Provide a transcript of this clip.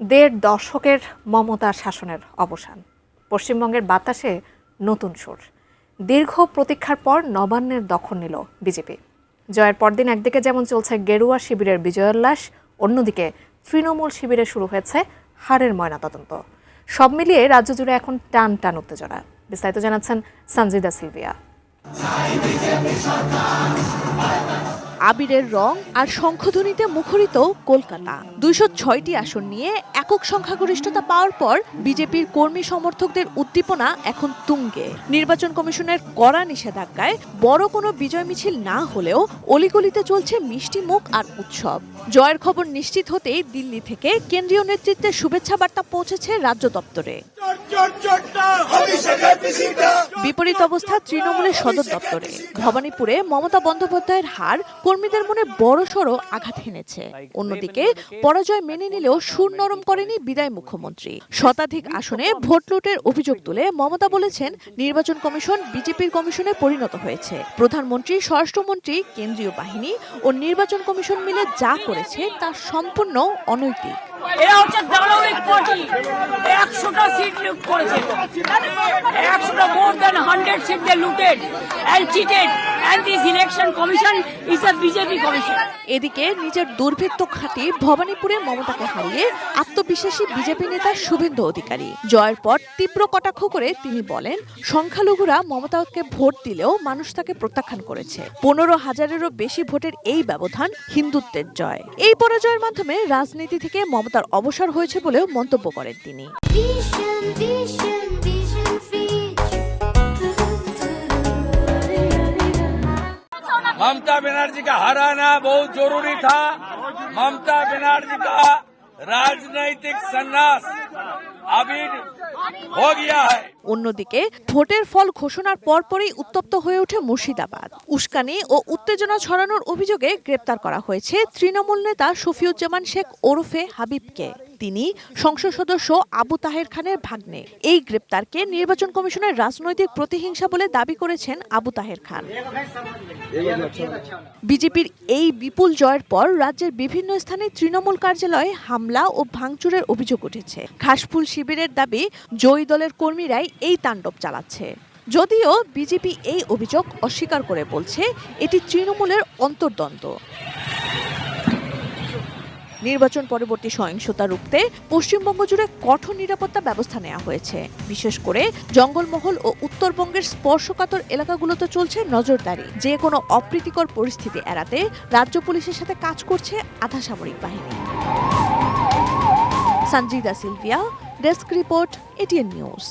দেড় দশকের মমতার শাসনের অবসান, পশ্চিমবঙ্গের বাতাসে নতুন সুর। দীর্ঘ প্রতীক্ষার পর নবান্নের দখল নিল বিজেপি। জয়ের পরদিন একদিকে যেমন চলছে গেরুয়া শিবিরের বিজয়োল্লাস, অন্যদিকে তৃণমূল শিবিরে শুরু হয়েছে হারের ময়নাতদন্ত। সব মিলিয়ে রাজ্য জুড়ে এখন টান টান উত্তেজনা। বিস্তারিত জানাচ্ছেন সঞ্জিদা সিলভিয়া। আবিরের রং আর শঙ্খধ্বনিতে মুখরিত কলকাতা। ২০৬টি আসন নিয়ে একক সংখ্যাগরিষ্ঠতা পাওয়ার পর বিজেপির কর্মী সমর্থকদের উদ্দীপনা এখন তুঙ্গে। নির্বাচন কমিশনের কড়া নিষেধাজ্ঞায় বড় কোনো বিজয় মিছিল না হলেও অলিগলিতে চলছে মিষ্টি মুখ আর উৎসব। জয়ের খবর নিশ্চিত হতেই দিল্লি থেকে কেন্দ্রীয় নেতৃত্বের শুভেচ্ছা বার্তা পৌঁছেছে রাজ্য দপ্তরে। বিপরীত অবস্থা তৃণমূলের সদর দপ্তরে। ভবানীপুরে মমতা বন্দ্যোপাধ্যায়ের হার কর্মীদের মনে বড়সড় আঘাত হেনেছে। অন্যদিকে পরাজয় মেনে নিলেও সুর নরম করেনি বিদায় মুখ্যমন্ত্রী। শতাধিক আসনে ভোট লুটের অভিযোগ তুলে মমতা বলেছেন, নির্বাচন কমিশন বিজেপির কমিশনে পরিণত হয়েছে। প্রধানমন্ত্রী, স্বরাষ্ট্রমন্ত্রী, কেন্দ্রীয় বাহিনী ও নির্বাচন কমিশন মিলে যা করেছে তা সম্পূর্ণ অনৈতিক। এরা হচ্ছে দানবিক পার্টি। 100টা সিট লুট করেছে। 100টা more than 100 seats they looted and cheated, and this election commission is a BJP commission. এদিকে নিজের দুর্ভৃত্ত খাটি ভবানীপুরে মমতাকে হারিয়ে আত্মবিশ্বাসী বিজেপি নেতা শুভেন্দু অধিকারী জয়ের পর তীব্র কটাক্ষ করে তিনি বলেন, সংখ্যালঘুরা মমতাকে ভোট দিলেও মানুষ তাকে প্রত্যাখ্যান করেছে। 15,000-এরও বেশি ভোটের এই ব্যবধান হিন্দুত্বের জয়। এই পরাজয়ের মাধ্যমে রাজনীতি থেকে মমতার অবসর হয়েছে বলেও মন্তব্য করেন তিনি। ममता बनर्जी का हराना बहुत जरूरी था। ममता बनर्जी का राजनीतिक संन्यास अभी हो गया है। অন্যদিকে ভোটের ফল ঘোষণার পরপরই উত্তপ্ত হয়ে ওঠে মুর্শিদাবাদ। উস্কানি ও উত্তেজনা ছড়ানোর অভিযোগে গ্রেপ্তার করা হয়েছে তৃণমূল নেতা শফিউজ্জামান শেখ ওরফে হাবিবকে। তিনি সংসদ সদস্য আবু তাহের খানের ভাগ্নে। এই গ্রেপ্তারকে নির্বাচন কমিশনের রাজনৈতিক প্রতিহিংসা বলে দাবি করেছেন আবু তাহের খান। বিজেপির এই বিপুল জয়ের পর রাজ্যের বিভিন্ন স্থানে তৃণমূল কার্যালয়ে হামলা ও ভাঙচুরের অভিযোগ উঠেছে। ঘাসফুল শিবিরের দাবি, জয়ী দলের কর্মীরাই এই তাণ্ডব চালাচ্ছে। যদিও বিজেপি এই অভিযোগ অস্বীকার করে বলছে, এটি তৃণমূলের অন্তর্দ্বন্দ্ব। নির্বাচন পরবর্তী সহিংসতা রুখতে পশ্চিমবঙ্গ জুড়ে কঠোর নিরাপত্তা ব্যবস্থা নেওয়া হয়েছে। বিশেষ করে জঙ্গলমহল ও উত্তরবঙ্গের স্পর্শকাতর এলাকাগুলোতে চলছে নজরদারি। যে কোনো অপ্রীতিকর পরিস্থিতি এড়াতে রাজ্য পুলিশের সাথে কাজ করছে আধা সামরিক বাহিনী। Sanjida Sylvia, desk report, ATN news.